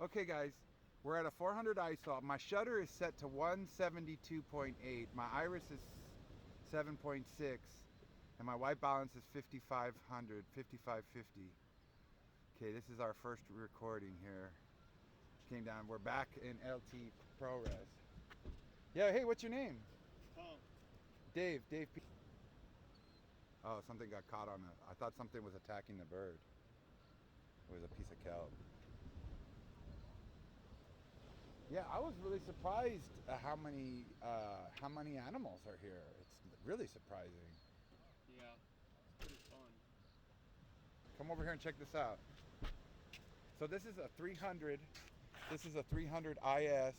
Okay guys, we're at a 400 ISO. My shutter is set to 172.8. My iris is 7.6. And my white balance is 5500, 5550. Okay, this is our first recording here. Came down, we're back in LT ProRes. Yeah, hey, what's your name? Tom. Dave P. Oh, something got caught on it. I thought something was attacking the bird. It was a piece of kelp. Yeah, I was really surprised at how many animals are here. It's really surprising. Yeah, it's pretty fun. Come over here and check this out. So this is a 300. This is a 300 IS,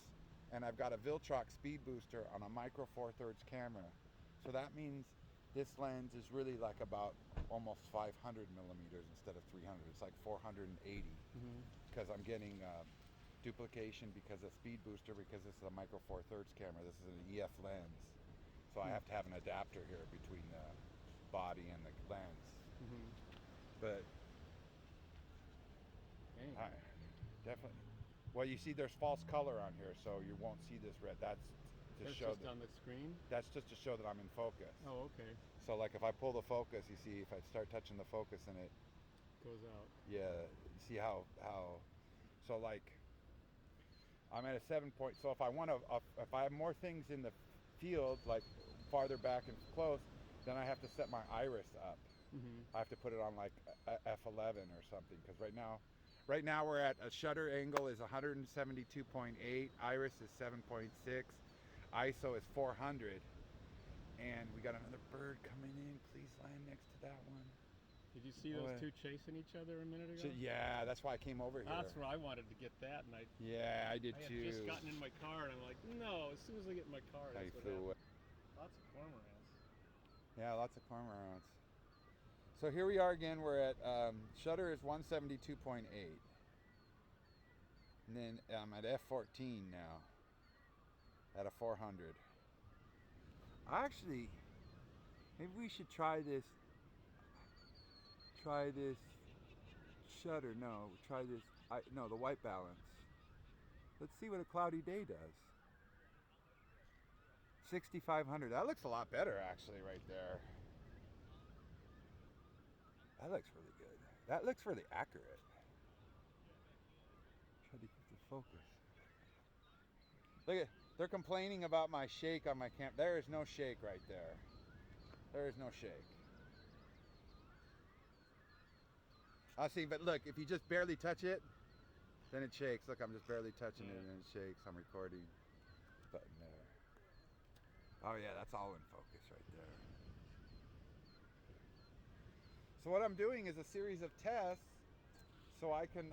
and I've got a Viltrox speed booster on a micro 4/3 camera. So that means this lens is really like about almost 500 millimeters instead of 300. It's like 480 because I'm getting duplication because of speed booster, because this is a micro 4/3 camera. This is an EF lens, so I have to have an adapter here between the body and the lens. But definitely, well, you see there's false color on here, so you won't see this red. That's show just that, on the screen? that's just to show that I'm in focus. Oh, okay. So like if I pull the focus, you see if I start touching the focus and it Goes out. yeah, you see how so like I'm at a 7 point. So if I want to, if I have more things in the field, like farther back and close, then I have to set my iris up. I have to put it on like a f11 or something, because right now we're at a shutter angle is 172.8, iris is 7.6, ISO is 400, and we got another bird coming in. Please land next to that one. Did you see those two chasing each other a minute ago? So, yeah, that's why I came over here. That's where I wanted to get that, and I did I had too. just gotten in my car, and I'm like, no, as soon as I get in my car, that's what happens. Lots of cormorants. Yeah, lots of cormorants. So here we are again. We're at shutter is 172.8, and then I'm at f14 now at a 400. Actually, maybe we should try this shutter. No, try this. No, the white balance. Let's see what a cloudy day does. 6500. That looks a lot better actually right there. That looks really good. That looks really accurate. Try to get the focus. Look at, they're complaining about my shake on my cam. There is no shake right there. There is no shake. I see, but look, if you just barely touch it, then it shakes. Look, I'm just barely touching it and it shakes. I'm recording. Button there. Oh yeah, that's all in focus right there. So what I'm doing is a series of tests so I can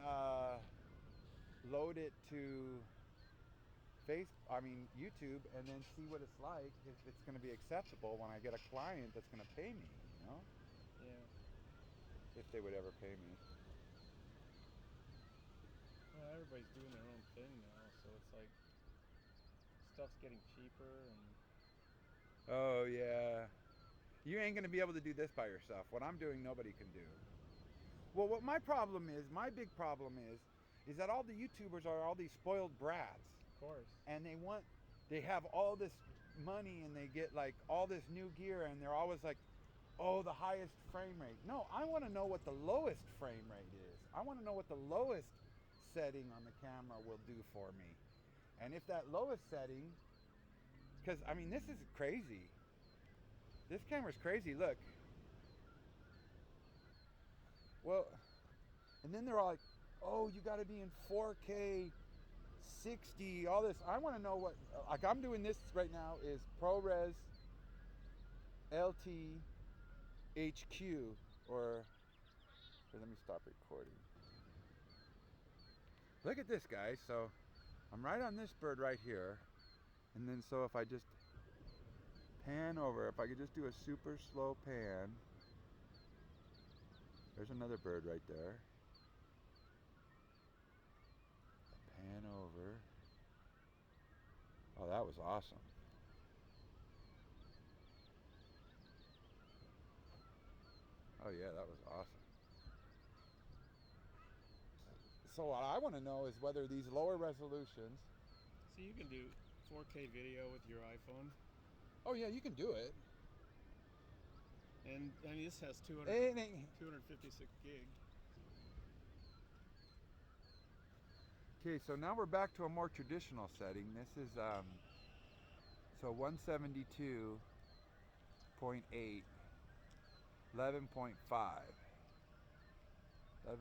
load it to YouTube, and then see what it's like, if it's going to be acceptable when I get a client that's going to pay me, you know? Yeah. If they would ever pay me. Well, everybody's doing their own thing now, so it's like stuff's getting cheaper, and Oh yeah. You ain't going to be able to do this by yourself. What I'm doing, nobody can do. Well, what my big problem is that all the YouTubers are all these spoiled brats. of course. And they have all this money, and they get like all this new gear, and they're always like, oh, the highest frame rate. No, I want to know what the lowest frame rate is. I want to know what the lowest setting on the camera will do for me. And if that lowest setting, because I mean, this is crazy. This camera's crazy. Look. Well, and then they're all like, oh, you got to be in 4K 60, all this. I want to know what, like I'm doing this right now is ProRes LT HQ, or here, let me stop recording. Look at this, guys. So I'm right on this bird right here, and then so if I just pan over, if I could just do a super slow pan, there's another bird right there. Pan over. Oh, that was awesome. Oh yeah, that was awesome. So what I want to know is whether these lower resolutions. So you can do 4K video with your iPhone. Oh yeah, you can do it. And I mean, this has 256 gig. Okay, so now we're back to a more traditional setting. This is so 172.8, 11.5. 11.5.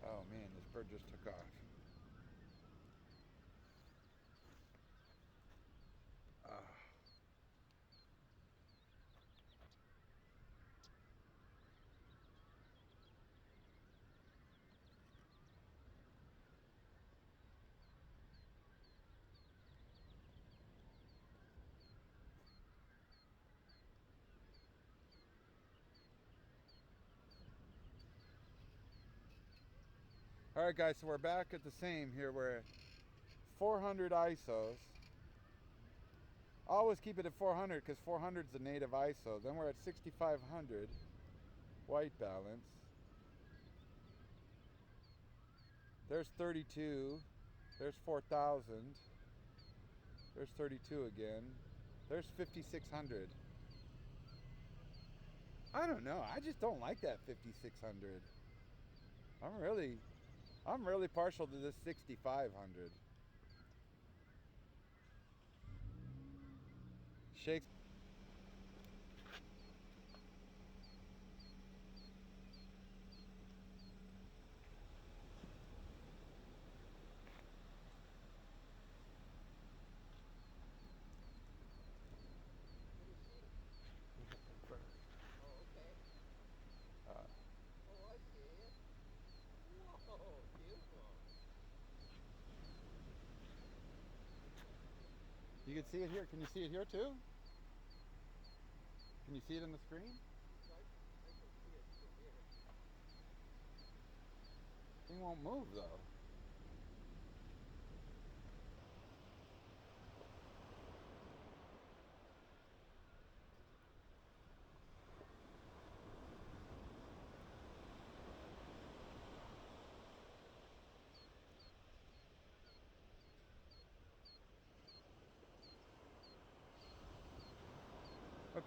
Oh man, this bird just took off. All right, guys, so we're back at the same here. We're at 400 ISOs. Always keep it at 400 because 400 is the native ISO. Then we're at 6500 white balance. There's 32. There's 4000. There's 32 again. There's 5600. I don't know. I just don't like that 5600. I'm really partial to this 6500. Shakes. You can see it here. Can you see it here too? Can you see it on the screen? Thing won't move though.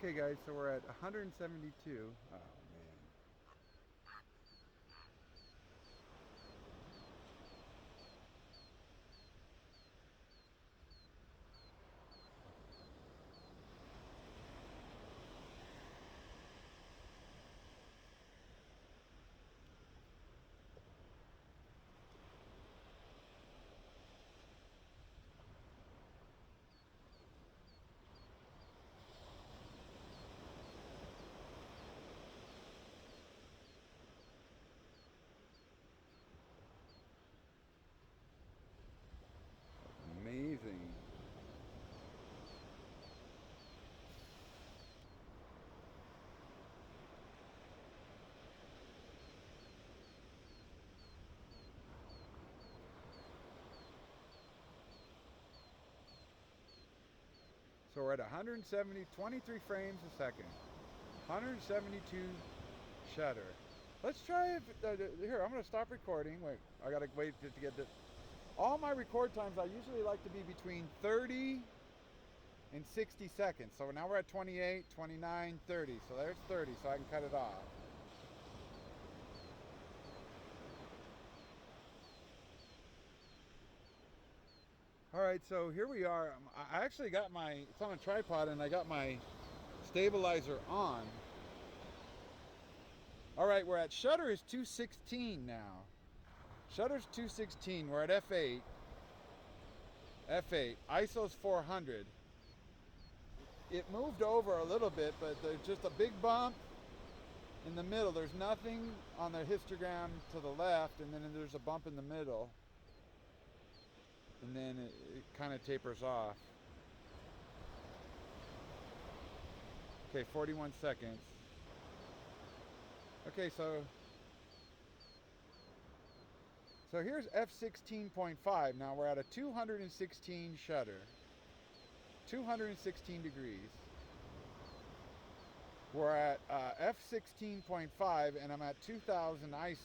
Okay guys, so we're at 172. Oh man. Amazing. So we're at 23 frames a second. 172 shutter. Let's try it. Here, I'm going to stop recording. Wait, I got to wait to get this. All my record times, I usually like to be between 30 and 60 seconds. So now we're at 28, 29, 30. So there's 30, so I can cut it off. All right, so here we are. I actually got it's on a tripod and I got my stabilizer on. All right, we're at shutter is 216 now. Shutter's 216, we're at f8. F8, ISO's 400. It moved over a little bit, but there's just a big bump in the middle. There's nothing on the histogram to the left, and then there's a bump in the middle. And then it kind of tapers off. Okay, 41 seconds. Okay, so here's f16.5. Now we're at a 216 shutter. 216 degrees. We're at f16.5 and I'm at 2000 ISOs.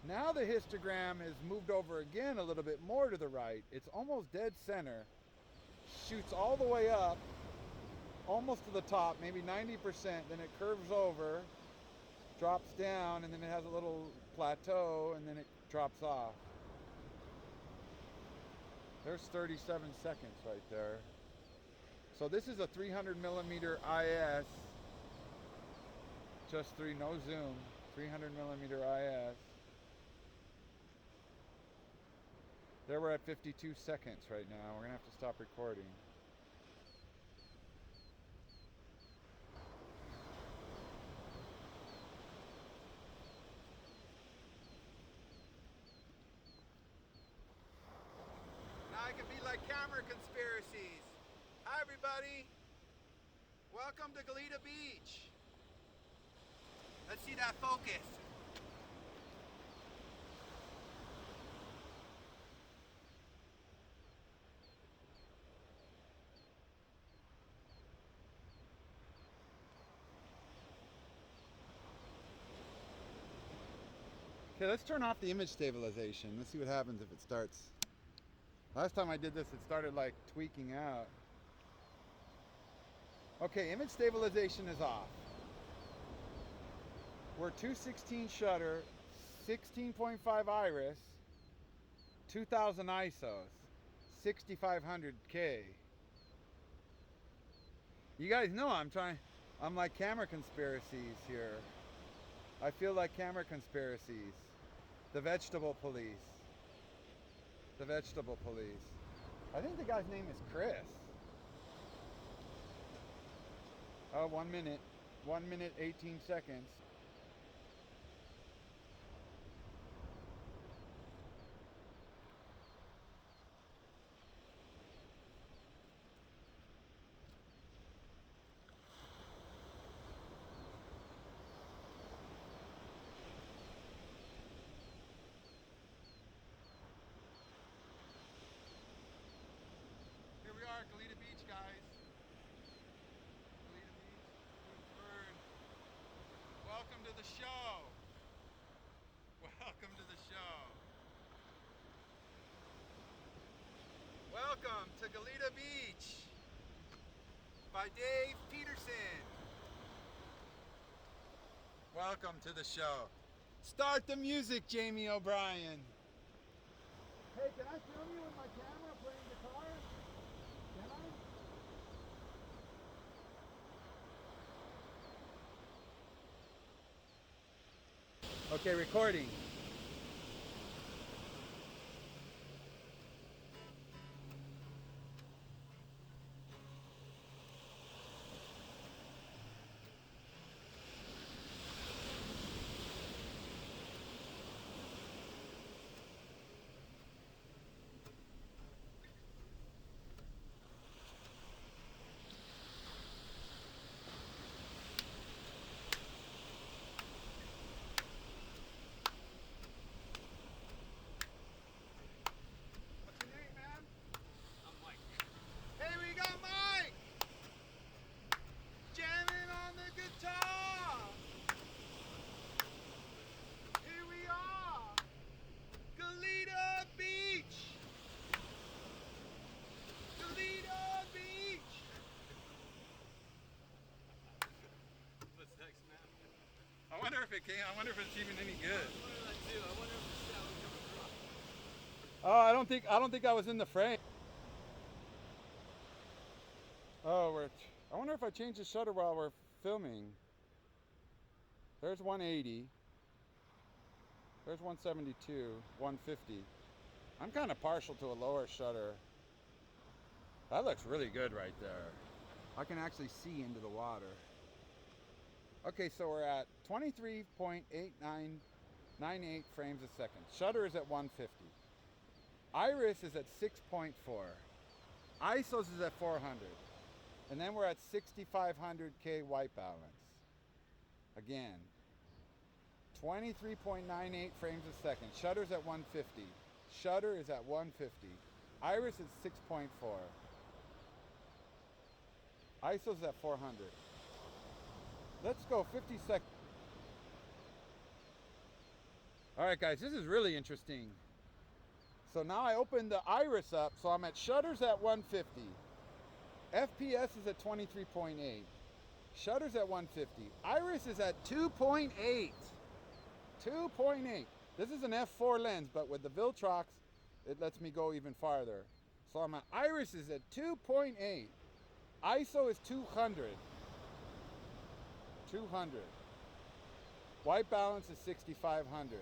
Now the histogram has moved over again a little bit more to the right. It's almost dead center. Shoots all the way up, almost to the top, maybe 90%. Then it curves over, drops down, and then it has a little plateau, and then it drops off. There's 37 seconds right there. So this is a 300 millimeter IS, just three, no zoom, 300 millimeter IS. There we're at 52 seconds right now. We're gonna have to stop recording. Now I can be like camera conspiracies. Hi everybody. Welcome to Goleta Beach. Let's see that focus. Okay, let's turn off the image stabilization. Let's see what happens if it starts. Last time I did this, it started like tweaking out. Okay, image stabilization is off. We're 216 shutter, 16.5 iris, 2000 ISOs, 6500K. You guys know I'm like camera conspiracies here. I feel like camera conspiracies. The vegetable police. The vegetable police. I think the guy's name is Chris. Oh, 1 minute. 1 minute, 18 seconds. Here we are, Goleta Beach, guys. Goleta Beach, Bird. Welcome to the show. Welcome to the show. Welcome to Goleta Beach by Dave Peterson. Welcome to the show. Start the music, Jamie O'Brien. Hey, can I film you with my camera playing guitar? Can I? Okay, recording. I wonder if it's even any good. Oh, I don't think I was in the frame. Oh, I wonder if I change the shutter while we're filming. There's 180. There's 172, 150. I'm kind of partial to a lower shutter. That looks really good right there. I can actually see into the water. Okay, so we're at 23.8998 frames a second. Shutter is at 150. Iris is at 6.4. ISOs is at 400. And then we're at 6500K white balance. Again, 23.98 frames a second. Shutter's at 150. Shutter is at 150. Iris is 6.4. ISO's at 400. Let's go 50 seconds. All right, guys, this is really interesting. So now I opened the iris up, so I'm at shutters at 150. FPS is at 23.8. Shutters at 150. Iris is at 2.8. 2.8. This is an f4 lens, but with the Viltrox, it lets me go even farther. So I'm at iris is at 2.8. ISO is 200. 200. White balance is 6500.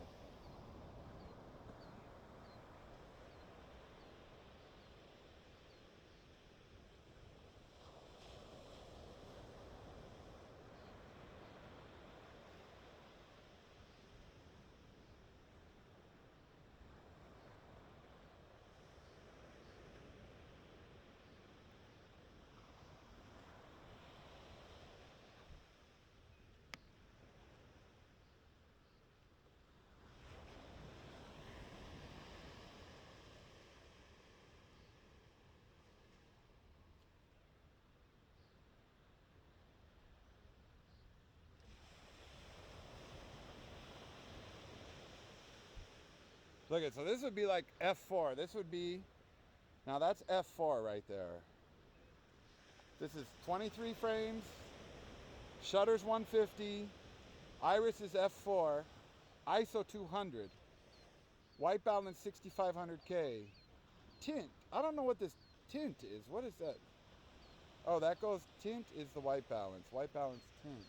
Look at, so this would be like f4. This would be, now that's f4 right there. This is 23 frames, shutters 150, iris is f4, ISO 200, white balance 6500K. Tint, I don't know what this tint is. What is that? Oh, that goes, tint is the white balance tint.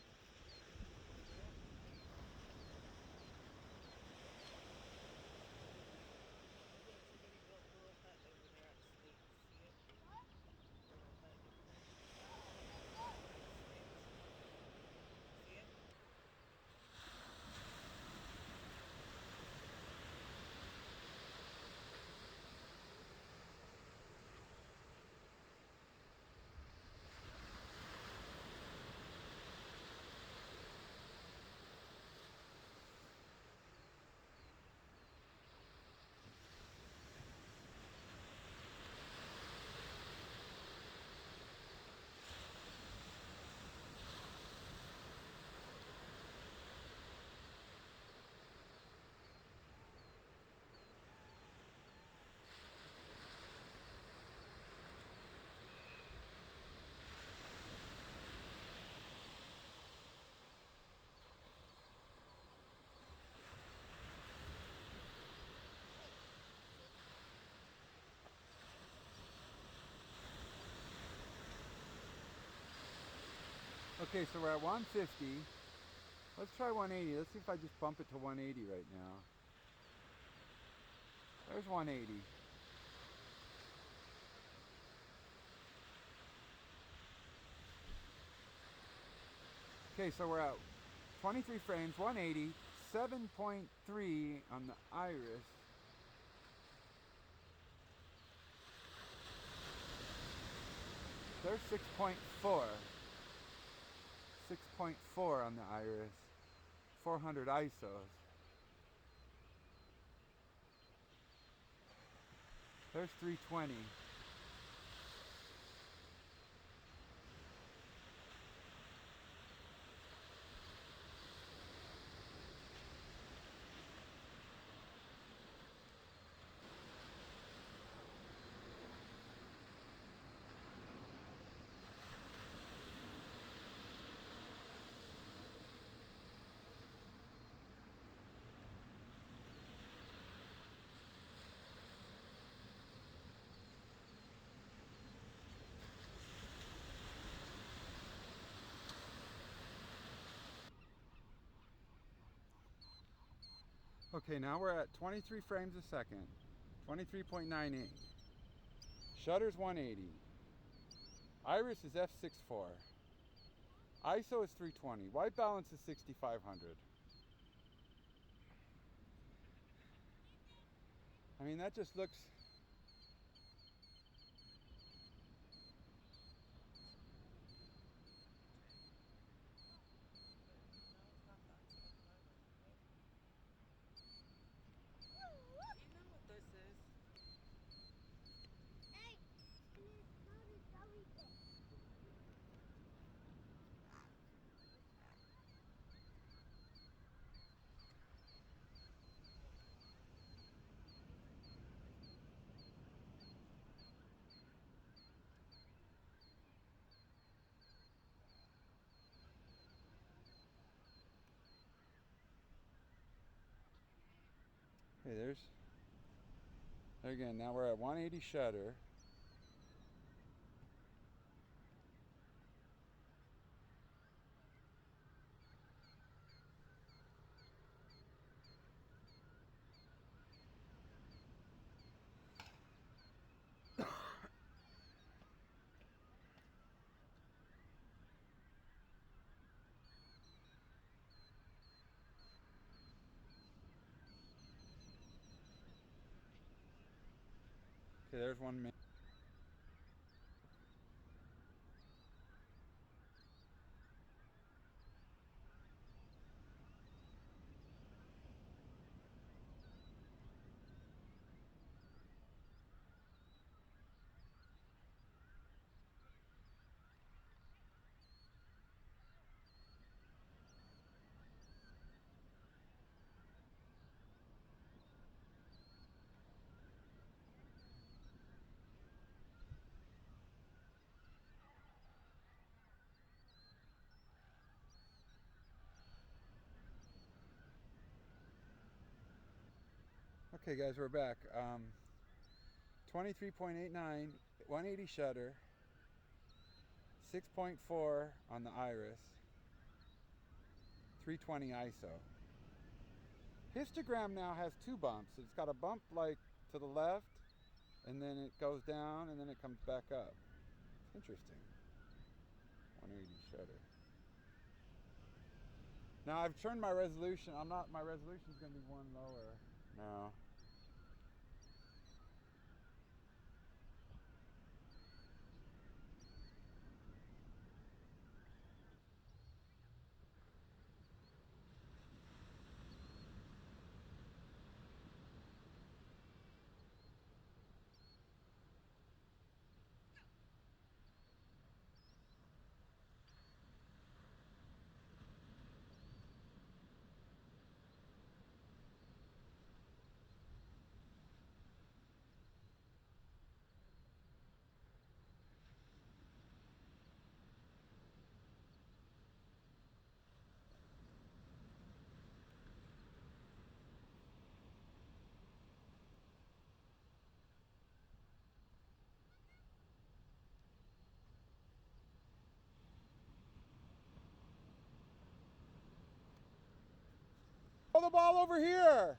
Okay, so we're at 150. Let's try 180. Let's see if I just bump it to 180 right now. There's 180. Okay, so we're at 23 frames, 180, 7.3 on the iris. There's 6.4. 6.4 on the iris. 400 ISOs. There's 320. Okay, now we're at 23 frames a second, 23.98. Shutter's 180. Iris is f6.4. ISO is 320. White balance is 6500. I mean, that just looks... Okay, there again, now we're at 180 shutter. Okay, there's 1 minute. Okay guys, we're back. 23.89, 180 shutter, 6.4 on the iris, 320 ISO. Histogram now has 2 bumps. It's got a bump like to the left, and then it goes down, and then it comes back up. It's interesting. 180 shutter. Now I've turned my resolution. My resolution's gonna be 1 lower now. Throw the ball over here!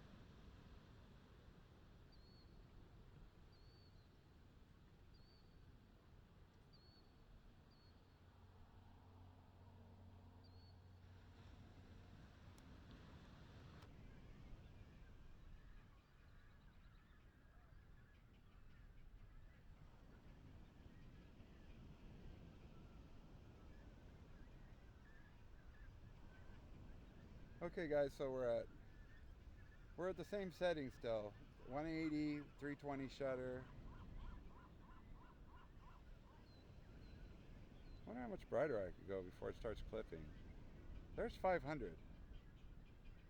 Okay guys, so we're at the same setting still. 180, 320 shutter. I wonder how much brighter I could go before it starts clipping. There's 500.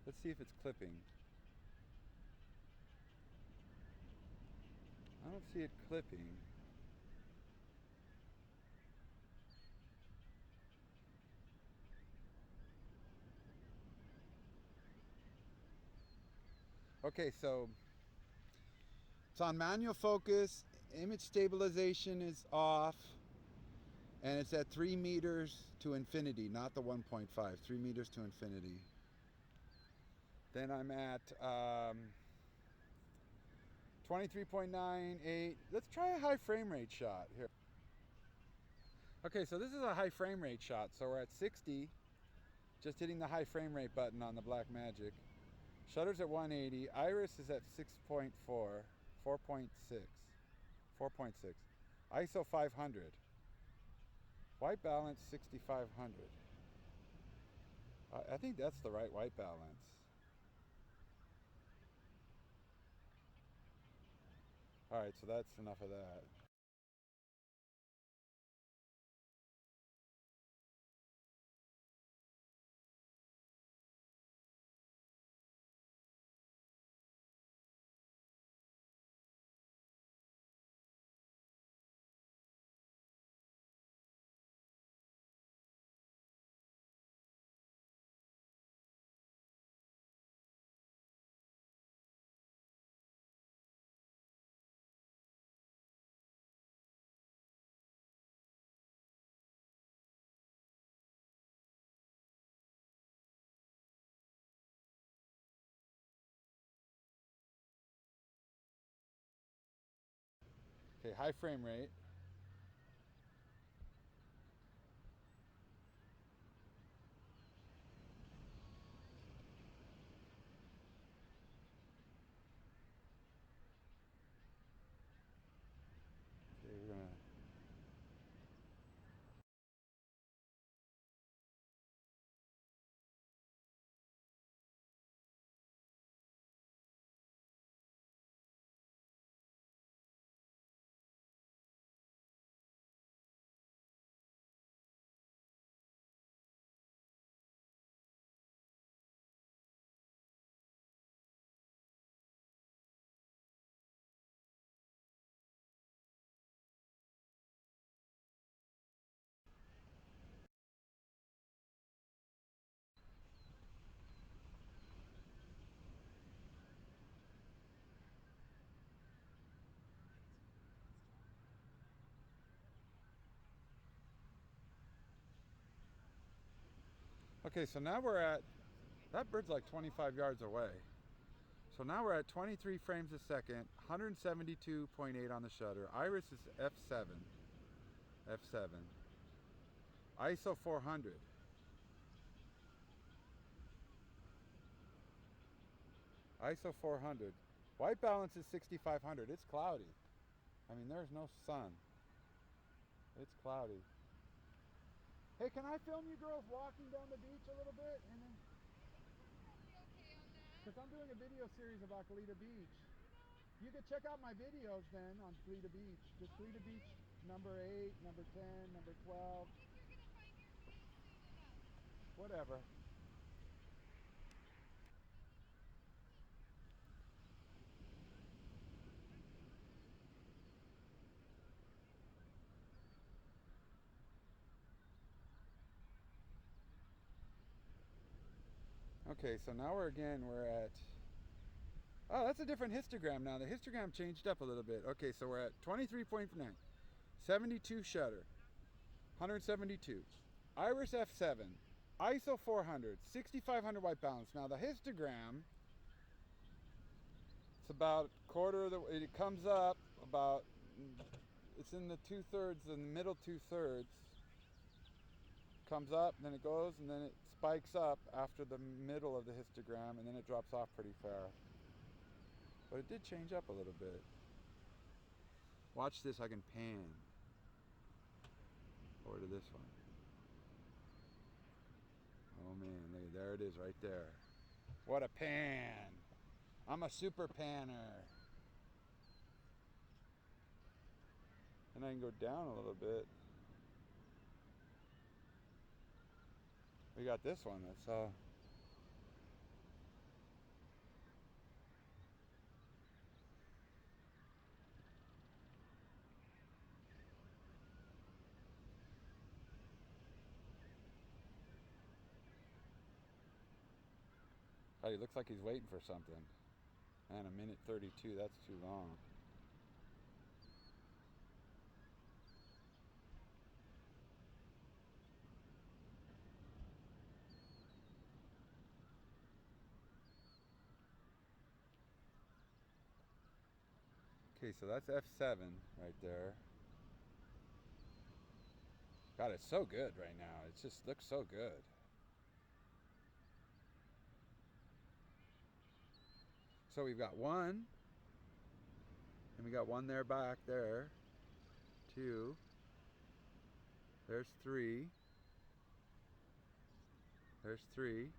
Let's see if it's clipping. I don't see it clipping. Okay, so it's on manual focus, image stabilization is off, and it's at 3 meters to infinity, not the 1.5, 3 meters to infinity. Then I'm at 23.98. Let's try a high frame rate shot here. Okay, so this is a high frame rate shot. So we're at 60, just hitting the high frame rate button on the Blackmagic. Shutter's at 180. Iris is at 6.4, 4.6, 4.6. ISO 500. White balance 6500. I think that's the right white balance. All right, so that's enough of that. Okay, high frame rate. Okay, we're gonna. Okay, so now we're at, that bird's like 25 yards away. So now we're at 23 frames a second, 172.8 on the shutter. Iris is f7. F7. ISO 400. ISO 400. White balance is 6500. It's cloudy. I mean, there's no sun. It's cloudy. Hey, can I film you girls walking down the beach a little bit? And then, because I'm doing a video series about Goleta Beach. You can check out my videos then on Goleta Beach. Just Goleta Beach number 8, number 10, number 12. Whatever. Okay, so now we're at, oh, that's a different histogram now. The histogram changed up a little bit. Okay, so we're at 23.9, 72 shutter, 172. Iris f7, ISO 400, 6500 white balance. Now the histogram, it's about quarter of the, it comes up about, it's in the 2/3, in the middle 2/3. Comes up, then it goes, and then it spikes up after the middle of the histogram, and then it drops off pretty fast. But it did change up a little bit. Watch this, I can pan over to this one. Oh man, there it is right there. What a pan! I'm a super panner. And I can go down a little bit. We got this one that's oh, he looks like he's waiting for something. Man, 1:32, that's too long. Okay, so that's f7 right there. God, it's so good right now. It just looks so good. So we've got one, and we got one there back there. Two. There's three. There's three.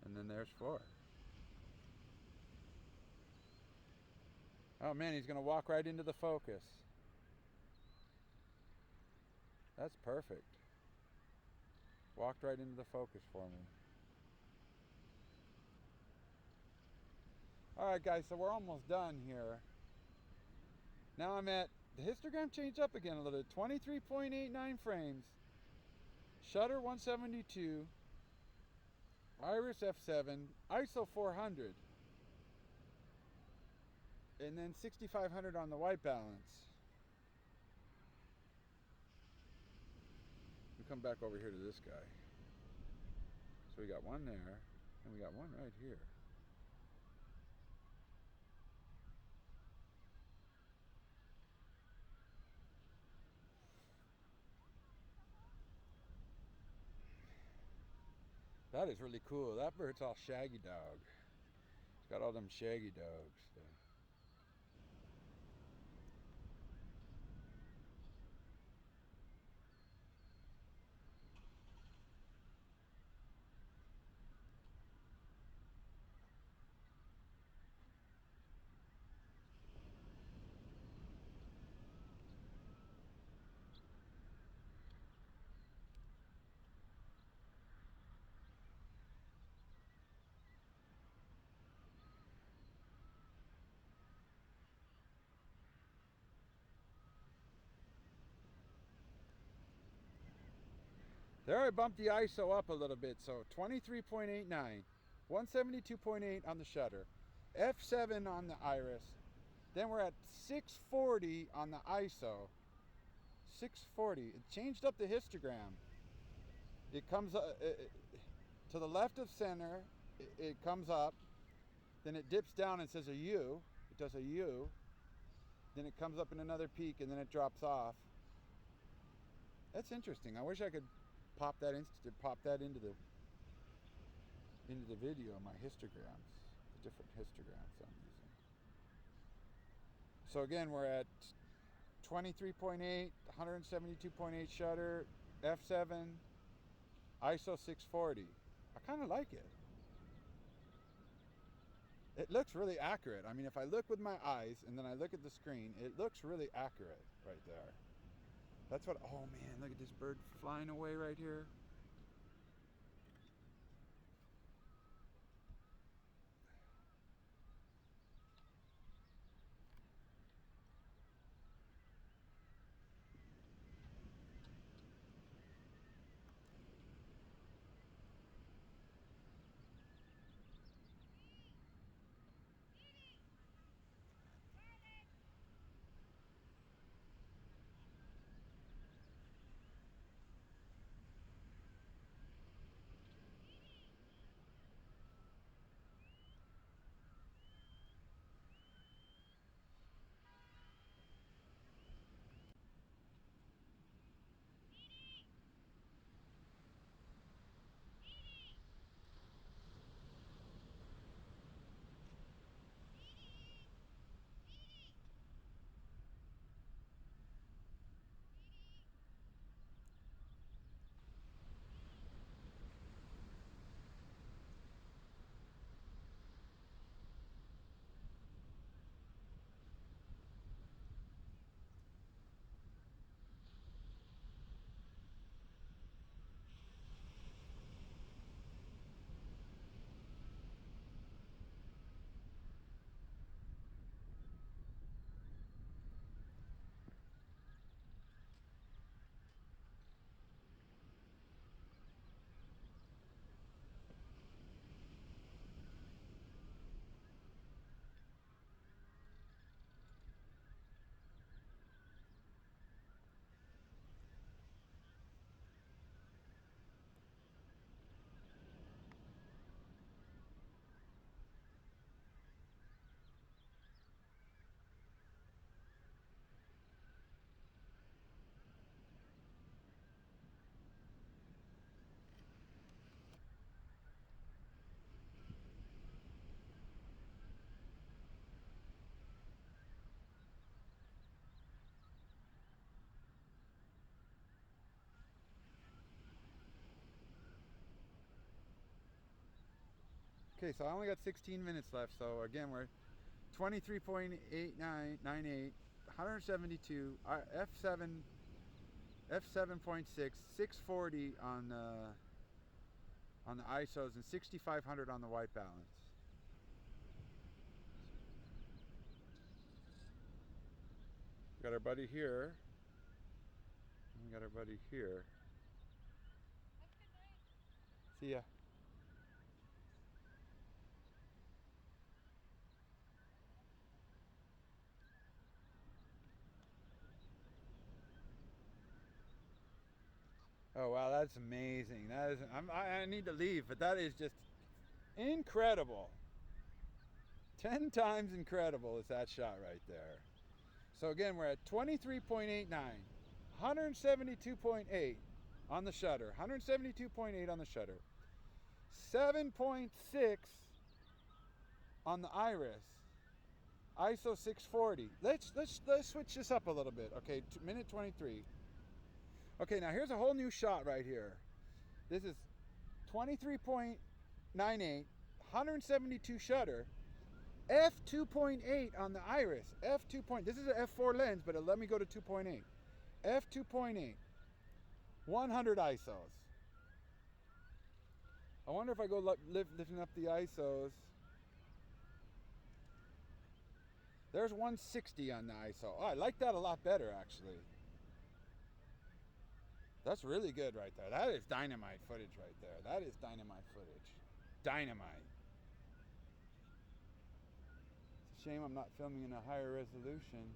And then there's four. Oh man, he's gonna walk right into the focus. That's perfect. Walked right into the focus for me. Alright guys, so we're almost done here. Now I'm at, the histogram changed up again a little, 23.89 frames. Shutter 172. Iris f7. ISO 400. And then 6500 on the white balance. We come back over here to this guy. So we got one there, and we got one right here. That is really cool. That bird's all shaggy dog. It's got all them shaggy dogs. So. There I bumped the ISO up a little bit, so 23.89, 172.8 on the shutter, f7 on the iris, then we're at 640 on the ISO, 640. It changed up the histogram. It comes to the left of center, it comes up, then it dips down and says a U, it does a U, then it comes up in another peak and then it drops off. That's interesting. I wish I could pop that into the video, my histograms, the different histograms I'm using. So again, we're at 23.8, 172.8 shutter, f7, ISO 640. I kind of like it. It looks really accurate. I mean, if I look with my eyes and then I look at the screen, it looks really accurate right there. That's what, oh man, look at this bird flying away right here. Okay, so I only got 16 minutes left, so again, we're 23.8998, 172, f7, f7.6, 640 on the ISOs, and 6500 on the white balance. We got our buddy here. We got our buddy here. See ya. Oh wow, that's amazing. That is, I need to leave, but that is just incredible. 10 times incredible is that shot right there. So again, we're at 23.89, 172.8 on the shutter, 172.8 on the shutter, 7.6 on the iris. ISO 640. Let's switch this up a little bit. Okay, minute 23. Okay, now here's a whole new shot right here. This is 23.98, 172 shutter, f2.8 on the iris. This is an f4 lens, but let me go to 2.8. f2.8, 100 ISOs. I wonder if I go lifting up the ISOs. There's 160 on the ISO. Oh, I like that a lot better, actually. That's really good right there. That is dynamite footage right there. That is dynamite footage. Dynamite. It's a shame I'm not filming in a higher resolution.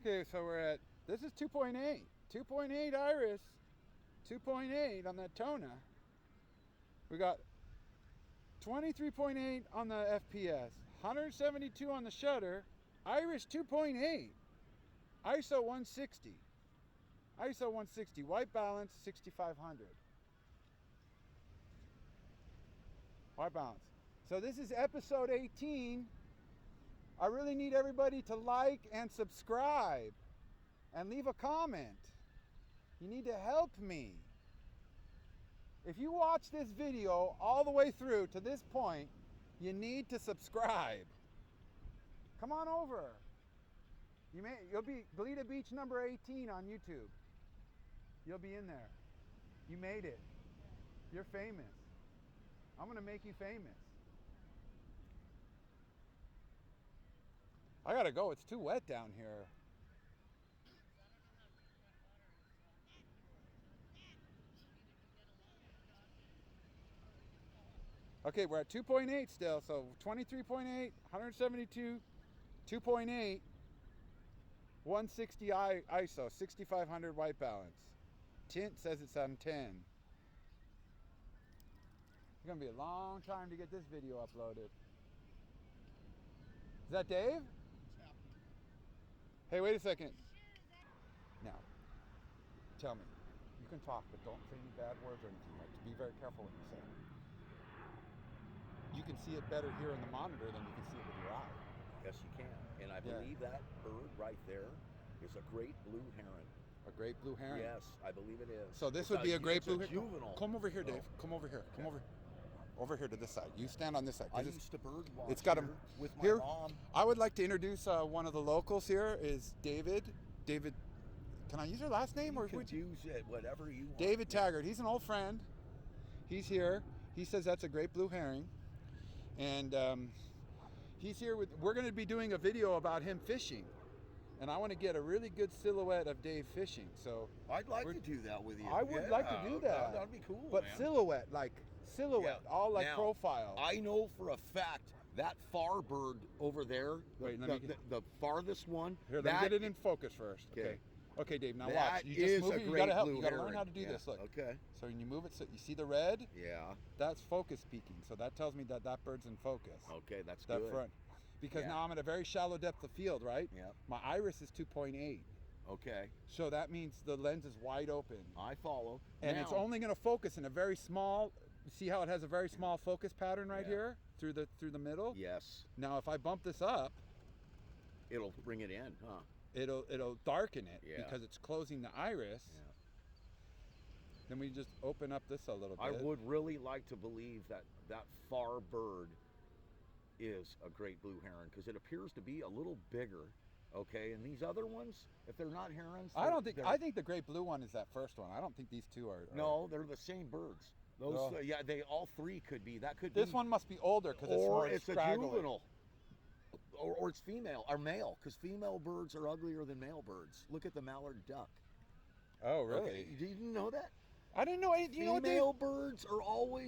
Okay, so we're at, this is 2.8. 2.8 iris, 2.8 on that Tona. We got 23.8 on the FPS, 172 on the shutter, iris 2.8, ISO 160. ISO 160, white balance 6500. White balance. So this is episode 18. I really need everybody to like and subscribe and leave a comment. You need to help me. If you watch this video all the way through to this point, you need to subscribe. Come on over. You'll be Goleta Beach number 18 on YouTube. You'll be in there. You made it. You're famous. I'm going to make you famous. I gotta go, it's too wet down here. Okay, we're at 2.8 still, so 23.8, 172, 2.8, 160 ISO, 6500 white balance. Tint says it's on 10. It's gonna be a long time to get this video uploaded. Is that Dave? Hey, wait a second. Now, tell me. You can talk, but don't say any bad words or anything. Like, be very careful what you say. You can see it better here in the monitor than you can see it with your eye. Yes, you can. And I believe that bird right there is a great blue heron. A great blue heron? Yes, I believe it is. So this would be a great blue heron? Juvenile. Come over here, Dave. Come over here. Come over. Over here to this side. You stand on this side. I used to bird watch it's got with my here. mom. I would like to introduce one of the locals here. Is David. David, can I use your last name? You or could would you use it, whatever you want. David Taggart. He's an old friend. He's here. He says that's a great blue herring, and he's here with. We're going to be doing a video about him fishing, and I want to get a really good silhouette of Dave fishing. So I'd like to do that with you. I would like to do that. That'd be cool, but man. silhouette, all like Now, profile. I know for a fact that far bird over there, Wait, the farthest one. Here, let me get it in focus first. Okay. Okay, Dave. Now watch. You just move it. You gotta help. You gotta learn how to do this. Look. Okay. So when you move it, so you see the red? Yeah. That's focus peaking. So that tells me that that bird's in focus. Okay, that's that good. front. Because now I'm at a very shallow depth of field, right? Yeah. My iris is 2.8. Okay. So that means the lens is wide open. I follow. And it's only going to focus in a very small see how it has a very small focus pattern right Yeah. here through the middle? Yes. Now if I bump this up, It'll bring it in, huh? it'll darken it Yeah. because it's closing the iris. Yeah. Then we just open up this a little bit. I would really like to believe that that far bird is a great blue heron because it appears to be a little bigger. Okay, and these other ones, if they're not herons, I think the great blue one is that first one. I don't think these two are. No, they're the same birds. Those, No. yeah, they all three could be. That could This be. one must be older because it's or more it's a straggly. juvenile, or it's female or male, because female birds are uglier than male birds. Look at the mallard duck. Oh, really? Okay, did you know that? I didn't know anything. You know what, Dave? Female birds are always